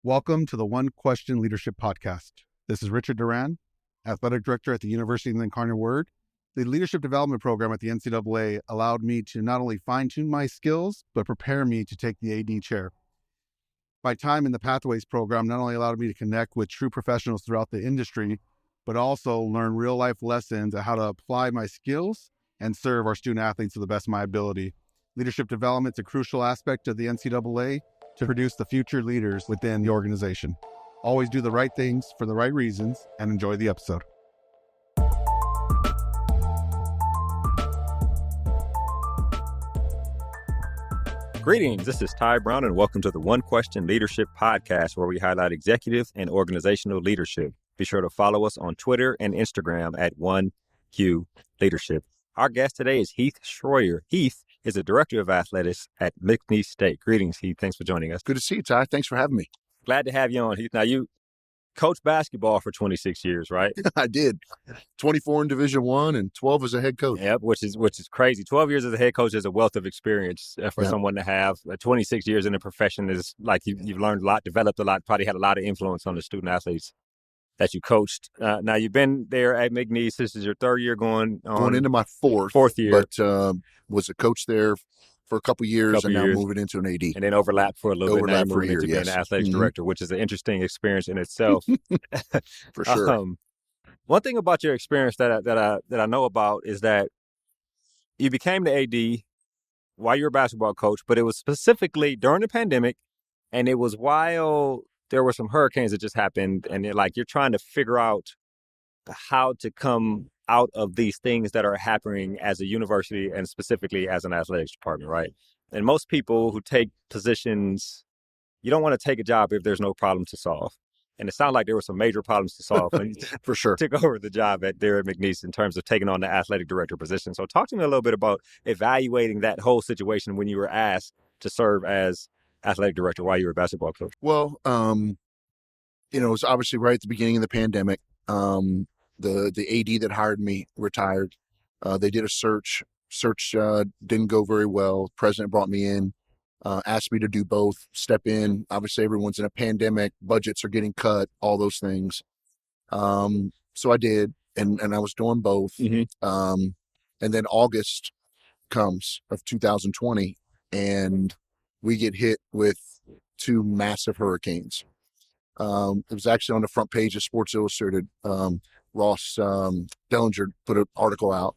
Welcome to the One Question Leadership Podcast. This is Richard Duran, Athletic Director at the University of the Incarnate Word. The Leadership Development Program at the NCAA allowed me to not only fine-tune my skills, but prepare me to take the AD chair. My time in the Pathways program not only allowed me to connect with true professionals throughout the industry, but also learn real-life lessons on how to apply my skills and serve our student athletes to the best of my ability. Leadership development is a crucial aspect of the NCAA to produce the future leaders within the organization. Always do the right things for the right reasons and enjoy the episode. Greetings, this is Ty Brown and welcome to the One Question Leadership Podcast, where we highlight executive and organizational leadership. Be sure to follow us on Twitter and Instagram at 1Q Leadership. Our guest today is Heath Schroyer. Heath is the Director of Athletics at McNeese State. Greetings, Heath. Thanks for joining us. Good to see you, Ty. Thanks for having me. Glad to have you on, Heath. Now, you coached basketball for 26 years, right? I did. 24 in Division I and 12 as a head coach. Yep, which is crazy. 12 years as a head coach is a wealth of experience for someone to have. 26 years in the profession is like you've learned a lot, developed a lot, probably had a lot of influence on the student athletes that you coached. Now, you've been there at McNeese. This is your third year going into my fourth year. But was a coach there for a couple years and now moving into an AD. And then overlapped for a little bit. Now for a year, being an athletics director, which is an interesting experience in itself. For sure. One thing about your experience that I know about is that you became the AD while you were a basketball coach, but it was specifically during the pandemic, and it was while there were some hurricanes that just happened, and you're trying to figure out how to come out of these things that are happening as a university and specifically as an athletics department, right? And most people who take positions, you don't want to take a job if there's no problem to solve. And it sounded like there were some major problems to solve when you for sure took over the job there at McNeese in terms of taking on the athletic director position. So talk to me a little bit about evaluating that whole situation when you were asked to serve as athletic director while you were a basketball coach. Well, it was obviously right at the beginning of the pandemic. The AD that hired me retired. They did a search. Search didn't go very well. President brought me in, asked me to do both, step in. Obviously, everyone's in a pandemic. Budgets are getting cut, all those things. So I did, and I was doing both. Mm-hmm. And then August comes of 2020, and we get hit with two massive hurricanes. It was actually on the front page of Sports Illustrated. Ross Dellinger put an article out,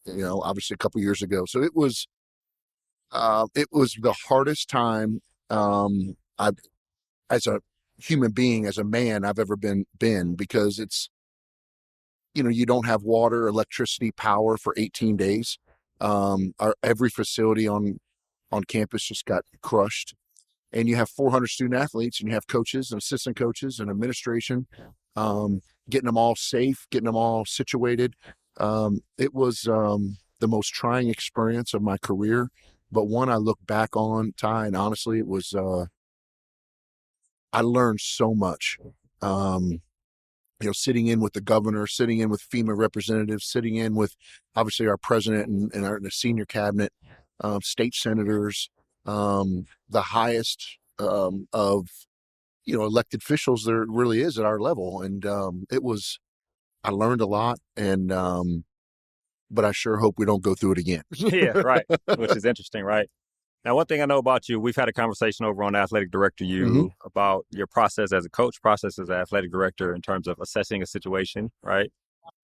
obviously a couple years ago. So it was the hardest time I've, as a human being, as a man, I've ever been because it's, you don't have water, electricity, power for 18 days. Every facility on campus just got crushed. And you have 400 student athletes, and you have coaches and assistant coaches and administration, getting them all safe, getting them all situated. It was the most trying experience of my career, but one I look back on, Ty, and honestly, it was, I learned so much. Sitting in with the governor, sitting in with FEMA representatives, sitting in with obviously our president and the senior cabinet, state senators, the highest of elected officials there really is at our level, and I learned a lot, and but I sure hope we don't go through it again. Yeah, right. Which is interesting, right? Now, one thing I know about you, we've had a conversation over on Athletic Director U about your process as a coach, process as an athletic director in terms of assessing a situation, right?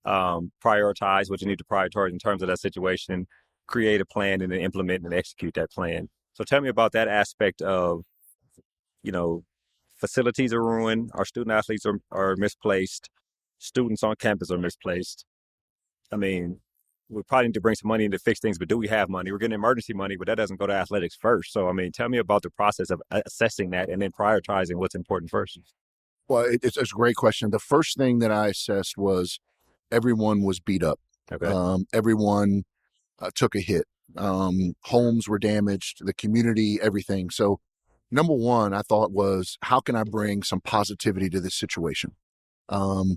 Prioritize what you need to prioritize in terms of that situation, create a plan, and then implement and execute that plan. So tell me about that aspect of, facilities are ruined, our student athletes are misplaced, students on campus are misplaced. I mean, we probably need to bring some money in to fix things, but do we have money? We're getting emergency money, but that doesn't go to athletics first. So, tell me about the process of assessing that and then prioritizing what's important first. Well, it's a great question. The first thing that I assessed was everyone was beat up. Okay. Everyone took a hit. Homes were damaged, the community, everything. So number one, I thought was, how can I bring some positivity to this situation? The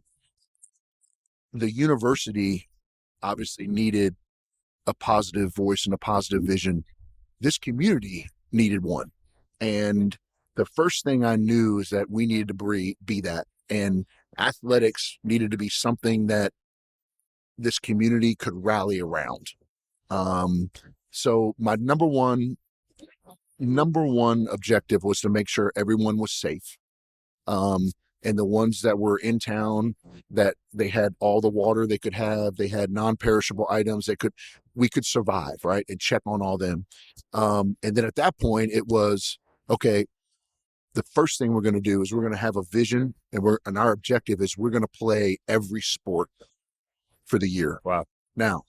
university obviously needed a positive voice and a positive vision. This community needed one. And the first thing I knew is that we needed to be that. And athletics needed to be something that this community could rally around. So my number one objective was to make sure everyone was safe. And the ones that were in town, that they had all the water they could have, they had non-perishable items we could survive, right? And check on all them. And then at that point it was, okay, the first thing we're going to do is we're going to have a vision, and our objective is we're going to play every sport for the year. Wow. Now,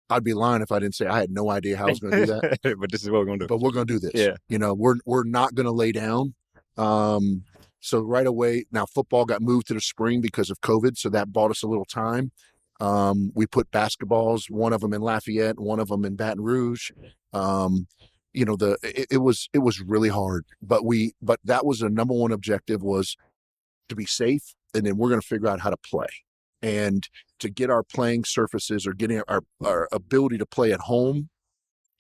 I'd be lying if I didn't say I had no idea how I was going to do that. But this is what we're going to do. But we're going to do this. Yeah. You know, we're not going to lay down. So right away, now football got moved to the spring because of COVID, so that bought us a little time. We put basketballs, one of them in Lafayette, one of them in Baton Rouge. You know, it was really hard, but that was the number one objective, was to be safe, and then we're going to figure out how to play. And to get our playing surfaces, or getting our ability to play at home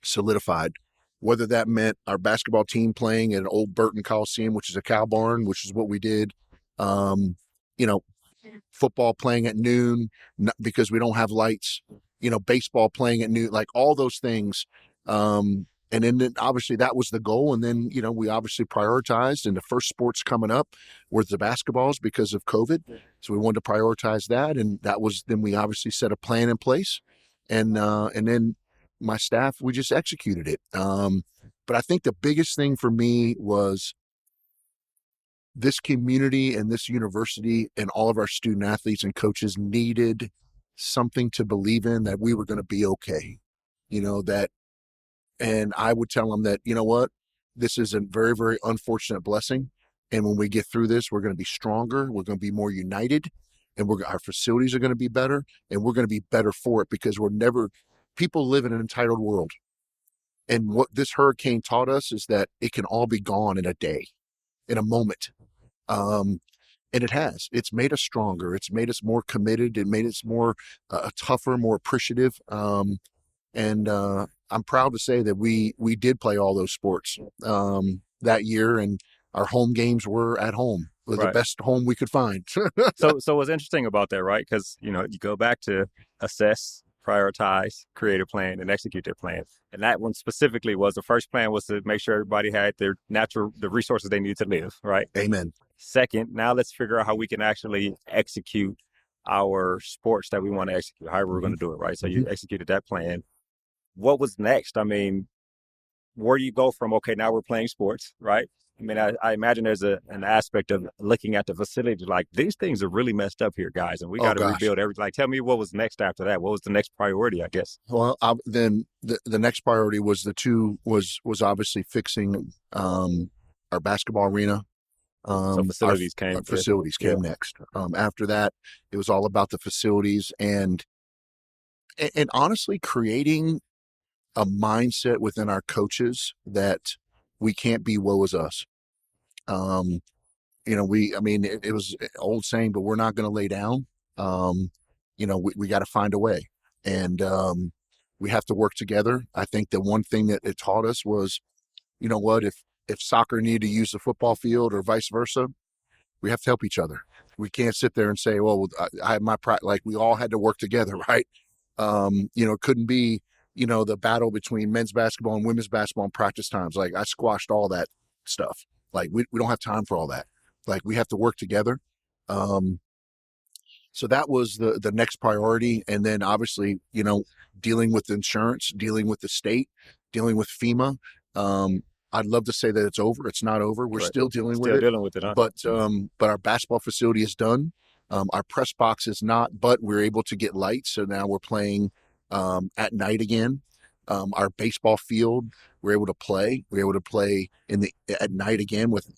solidified, whether that meant our basketball team playing at an old Burton Coliseum, which is a cow barn, which is what we did. You know, football playing at noon because we don't have lights, you know, baseball playing at noon, like all those things. And then obviously that was the goal. And then, you know, we obviously prioritized, and the first sports coming up were the basketballs because of COVID. So we wanted to prioritize that. And then we obviously set a plan in place, and then my staff, we just executed it. But I think the biggest thing for me was this community and this university and all of our student athletes and coaches needed something to believe in, that we were going to be okay. You know, and I would tell them that, you know what, this is a very, very unfortunate blessing. And when we get through this, we're going to be stronger. We're going to be more united, and our facilities are going to be better, and we're going to be better for it, because people live in an entitled world. And what this hurricane taught us is that it can all be gone in a day, in a moment. And it's made us stronger. It's made us more committed. It made us more tougher, more appreciative. And I'm proud to say that we did play all those sports that year, and our home games were at home. It was the best home we could find. So what's interesting about that, right? Because, you know, you go back to assess, prioritize, create a plan, and execute their plan. And that one specifically the first plan was to make sure everybody had the resources they needed to live, right? Amen. Second, now let's figure out how we can actually execute our sports that we want to execute, however we're going to do it, right? So you executed that plan. What was next? I mean, where do you go from, okay, now we're playing sports, right? I mean, I imagine there's an aspect of looking at the facility, like, these things are really messed up here, guys, and we got to rebuild everything. Like, tell me what was next after that. What was the next priority, I guess? Well, then the next priority was was obviously fixing our basketball arena. So facilities came next. After that, it was all about the facilities, and honestly creating a mindset within our coaches that we can't be woe is us. You know, it was an old saying, but we're not going to lay down. You know, we got to find a way, and we have to work together. I think the one thing that it taught us was, you know what, if soccer needed to use the football field or vice versa, we have to help each other. We can't sit there and say, well, I have my pride. Like, we all had to work together, right? You know, it couldn't be, you know, the battle between men's basketball and women's basketball in practice times. Like, I squashed all that stuff. Like, we don't have time for all that. Like, we have to work together. So that was the next priority. And then obviously, you know, dealing with insurance, dealing with the state, dealing with FEMA. I'd love to say that it's over. It's not over. We're still dealing with it. Huh? But our basketball facility is done. Our press box is not, but we're able to get lights. So now we're playing at night again. Our baseball field, we're able to play. We're able to play at night again with.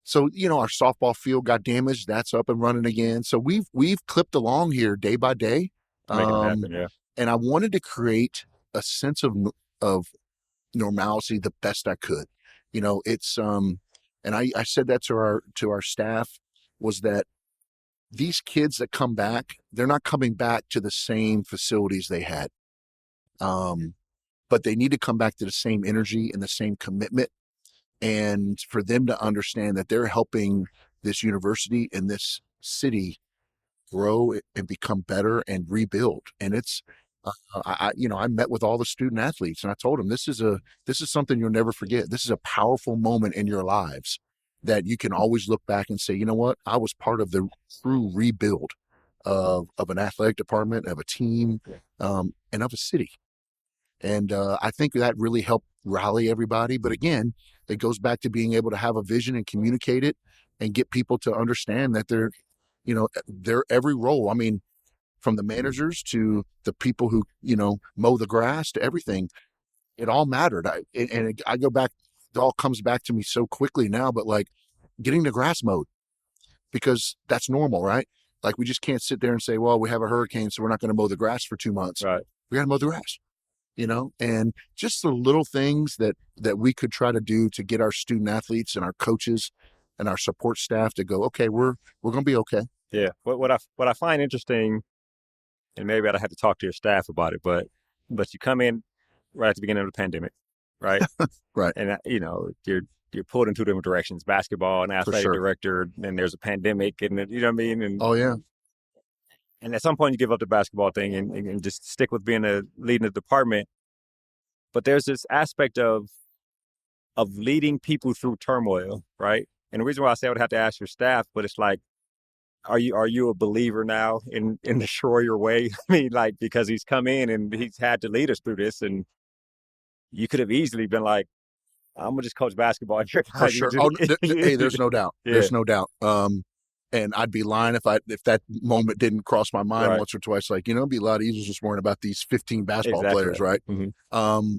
So, you know, our softball field got damaged. That's up and running again. So we've clipped along here day by day. Make it happen, yeah. And I wanted to create a sense of normalcy the best I could. You know, it's and I said that to our staff, was that these kids that come back, they're not coming back to the same facilities they had. But they need to come back to the same energy and the same commitment And for them to understand that they're helping this university and this city grow and become better and rebuild. And it's, I met with all the student athletes and I told them, this is something you'll never forget. This is a powerful moment in your lives that you can always look back and say, you know what? I was part of the true rebuild of an athletic department, of a team, and of a city. And I think that really helped rally everybody. But again, it goes back to being able to have a vision and communicate it and get people to understand that they're every role. I mean, from the managers to the people who, mow the grass to everything, it all mattered. I go back, it all comes back to me so quickly now, but like getting the grass mowed, because that's normal, right? Like we just can't sit there and say, well, we have a hurricane, so we're not going to mow the grass for 2 months. Right. We got to mow the grass, and just the little things that we could try to do to get our student athletes and our coaches and our support staff to go, okay, we're going to be okay. Yeah. What I find interesting, and maybe I'd have to talk to your staff about it, but you come in right at the beginning of the pandemic, right? Right. And you're pulled in two different directions: basketball and athletic director. And there's a pandemic, and you know what I mean? And oh yeah. And at some point, you give up the basketball thing and just stick with being leading the department. But there's this aspect of leading people through turmoil, right? And the reason why I say I would have to ask your staff, but it's like, are you a believer now in the Schroyer way? I mean, like, because he's come in and he's had to lead us through this, and you could have easily been like, I'm gonna just coach basketball. For sure. Hey, there's no doubt. Yeah. There's no doubt. And I'd be lying if that moment didn't cross my mind once or twice. Like, it'd be a lot easier just worrying about these 15 basketball players, right? Mm-hmm.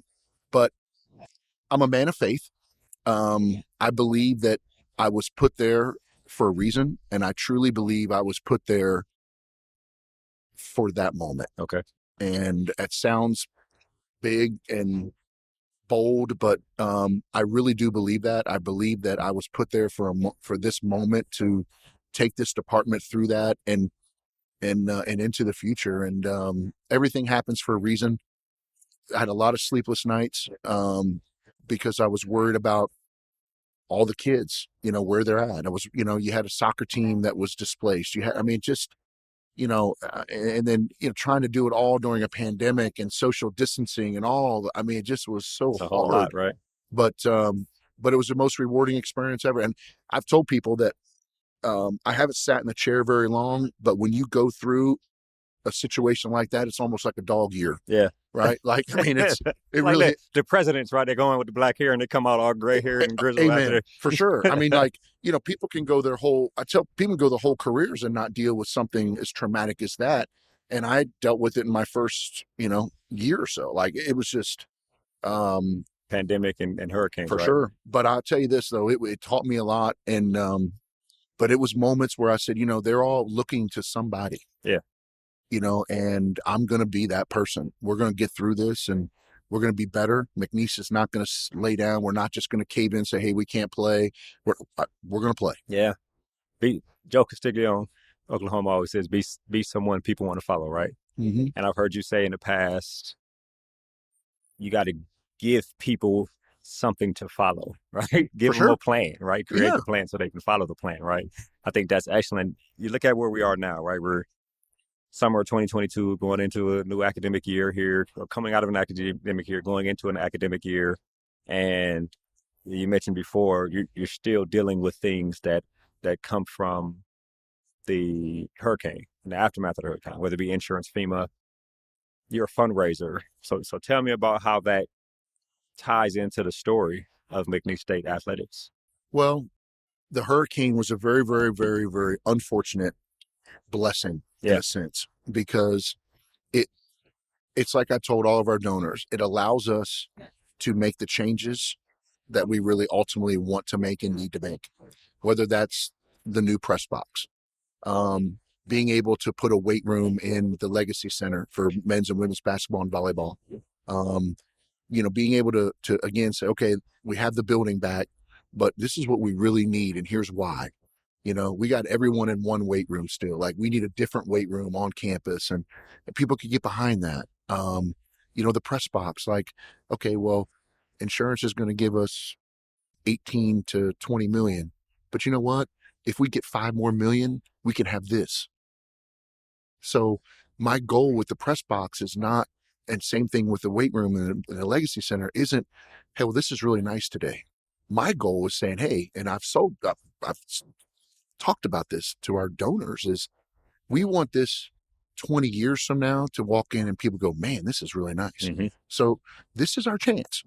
But I'm a man of faith. I believe that I was put there for a reason, and I truly believe I was put there for that moment. Okay. And it sounds big and bold, but I really do believe that. I believe that I was put there for this moment to take this department through that and into the future. And everything happens for a reason. I had a lot of sleepless nights because I was worried about all the kids, where they're at. I was, you had a soccer team that was displaced. And then, trying to do it all during a pandemic and social distancing and all. I mean, it just was so hard. Whole lot, right? But it was the most rewarding experience ever. And I've told people that I haven't sat in the chair very long, but when you go through a situation like that, it's almost like a dog year. Yeah. Right? Like, I mean, it like really... The presidents, right? They're going with the black hair and they come out all gray hair and grizzled. Amen. For sure. I mean, like, people can go I tell people go their whole careers and not deal with something as traumatic as that. And I dealt with it in my first, year or so. Like, it was just... pandemic and hurricanes, for sure. But I'll tell you this, though, it taught me a lot. And, but it was moments where I said, they're all looking to somebody. Yeah. And I'm going to be that person. We're going to get through this and we're going to be better. McNeese is not going to lay down. We're not just going to cave in and say, hey, we can't play. We're going to play. Yeah. Joe Castiglione, Oklahoma, always says, be someone people want to follow, right? Mm-hmm. And I've heard you say in the past, you got to give people something to follow, right? Give them a plan, right? Create the plan so they can follow the plan, right? I think that's excellent. You look at where we are now, right? We're summer of 2022, going into a new academic year here, or coming out of an academic year, going into an academic year. And you mentioned before, you're still dealing with things that come from the hurricane and the aftermath of the hurricane, whether it be insurance, FEMA. You're a fundraiser. So tell me about how that ties into the story of McNeese State Athletics. Well, the hurricane was a very, very, very, very unfortunate blessing in a sense, because it's like I told all of our donors, it allows us to make the changes that we really ultimately want to make and need to make, whether that's the new press box, being able to put a weight room in the Legacy Center for men's and women's basketball and volleyball, being able to again say, okay, we have the building back, but this is what we really need, and here's why. We got everyone in one weight room still. Like, we need a different weight room on campus, and people could get behind that. The press box, like, okay, well, insurance is going to give us 18 to 20 million. But you know what? If we get 5 more million, we can have this. So my goal with the press box is not, and same thing with the weight room and the legacy center, isn't, hey, well, this is really nice today. My goal is saying, hey, and I've talked about this to our donors, is we want this 20 years from now to walk in and people go, man, this is really nice. Mm-hmm. So this is our chance.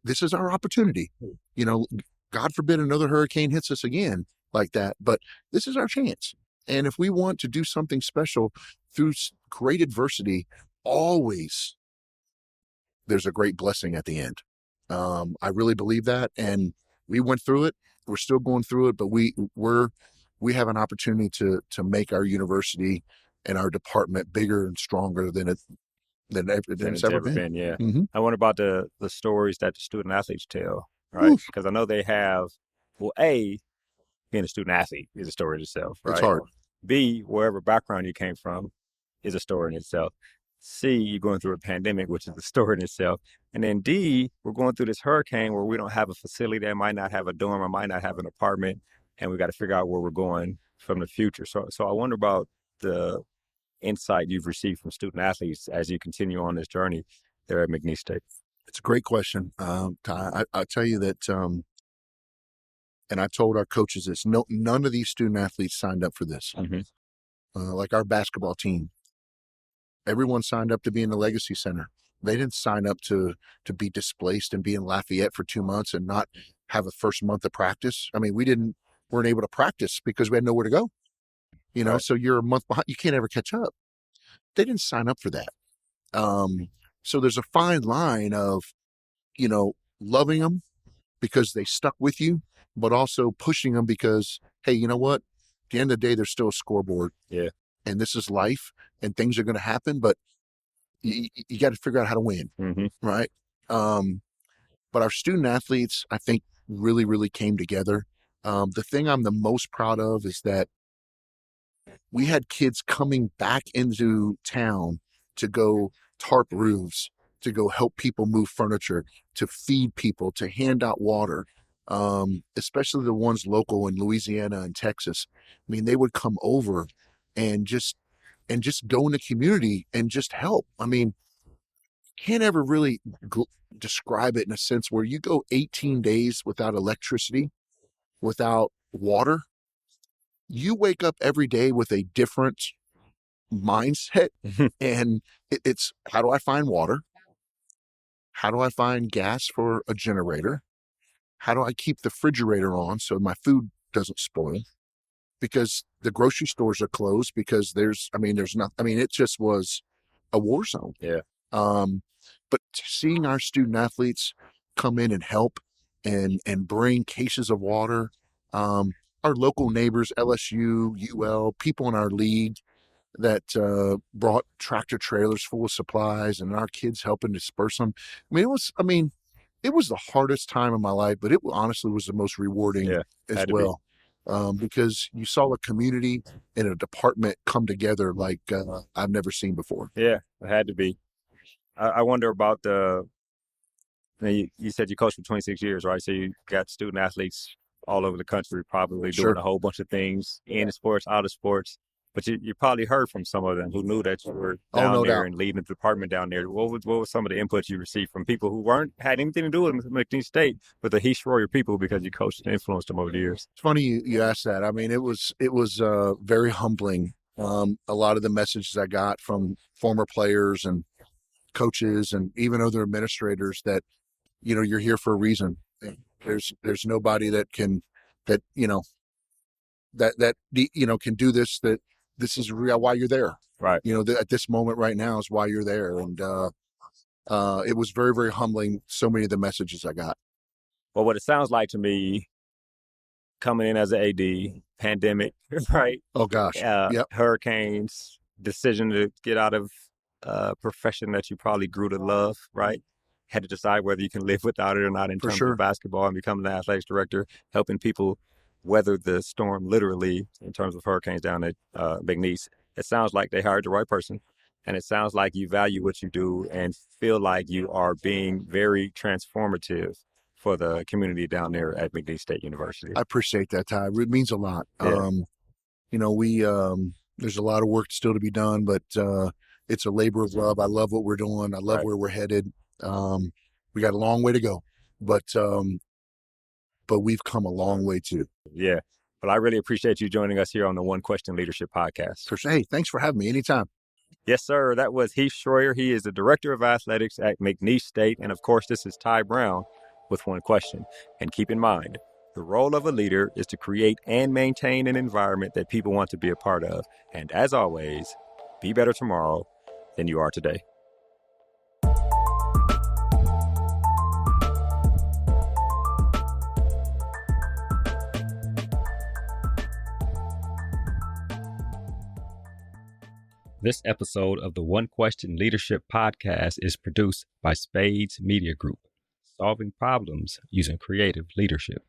This is our opportunity. You know, God forbid another hurricane hits us again like that, but this is our chance. And if we want to do something special through great adversity, always there's a great blessing at the end. I really believe that. And we went through it. We're still going through it, but we have an opportunity to make our university and our department bigger and stronger than it's ever been. Yeah. Mm-hmm. I wonder about the stories that the student athletes tell, right? Because I know they have, well, A, being a student athlete is a story in itself, right? It's hard. B, wherever background you came from is a story in itself. C, you're going through a pandemic, which is a story in itself. And then D, we're going through this hurricane where we don't have a facility that might not have a dorm or might not have an apartment, and we got to figure out where we're going from the future. So I wonder about the insight you've received from student athletes as you continue on this journey there at McNeese State. It's a great question, Ty. I'll tell you that, and I told our coaches this, none of these student athletes signed up for this. Mm-hmm. Like our basketball team, everyone signed up to be in the Legacy Center. They didn't sign up to be displaced and be in Lafayette for 2 months and not have a first month of practice. I mean, weren't able to practice because we had nowhere to go. You know, right. So you're a month behind. You can't ever catch up. They didn't sign up for that. So there's a fine line of, loving them because they stuck with you, but also pushing them because, hey, you know what? At the end of the day, there's still a scoreboard. Yeah. And this is life and things are going to happen, but you got to figure out how to win. Mm-hmm. Right. But our student athletes, I think, really, really came together. The thing I'm the most proud of is that we had kids coming back into town to go tarp roofs, to go help people move furniture, to feed people, to hand out water, especially the ones local in Louisiana and Texas. I mean, they would come over and just go in the community and just help. I mean, can't ever really describe it in a sense where you go 18 days without electricity, without water. You wake up every day with a different mindset, and it's, how do I find water? How do I find gas for a generator? How do I keep the refrigerator on so my food doesn't spoil? Because the grocery stores are closed because it just was a war zone. Yeah. But seeing our student athletes come in and help and bring cases of water, our local neighbors, LSU, UL, people in our league that brought tractor trailers full of supplies and our kids helping disperse them. It was the hardest time of my life, but it honestly was the most rewarding as well. Because you saw a community and a department come together like I've never seen before. Yeah, it had to be. I wonder about you said you coached for 26 years, right? So you got student athletes all over the country probably doing a whole bunch of things in sports, out of sports. But you probably heard from some of them who knew that you were down there and leading the department down there. What was some of the input you received from people who had anything to do with McNeese State, but the Heath Schroyer people because you coached and influenced them over the years? It's funny you asked that. I mean, it was very humbling. A lot of the messages I got from former players and coaches and even other administrators that, you're here for a reason. There's nobody that can do this, that this is why you're there. Right. At this moment right now is why you're there. And it was very, very humbling. So many of the messages I got. Well, what it sounds like to me, coming in as an AD, pandemic, right? Oh gosh. Hurricanes, decision to get out of a profession that you probably grew to love, right? Had to decide whether you can live without it or not in terms of basketball, and becoming the athletics director, helping people weather the storm literally in terms of hurricanes down at McNeese. It sounds like they hired the right person, and it sounds like you value what you do and feel like you are being very transformative for the community down there at McNeese State University. I appreciate that, Ty. It means a lot. Yeah. We there's a lot of work still to be done, but it's a labor of love. I love what we're doing. I love where we're headed. We got a long way to go, but we've come a long way too. Yeah. Well, I really appreciate you joining us here on the One Question Leadership Podcast. Hey, thanks for having me. Anytime. Yes, sir. That was Heath Schroyer. He is the Director of Athletics at McNeese State. And of course, this is Ty Brown with One Question. And keep in mind, the role of a leader is to create and maintain an environment that people want to be a part of. And as always, be better tomorrow than you are today. This episode of the One Question Leadership Podcast is produced by Spades Media Group, solving problems using creative leadership.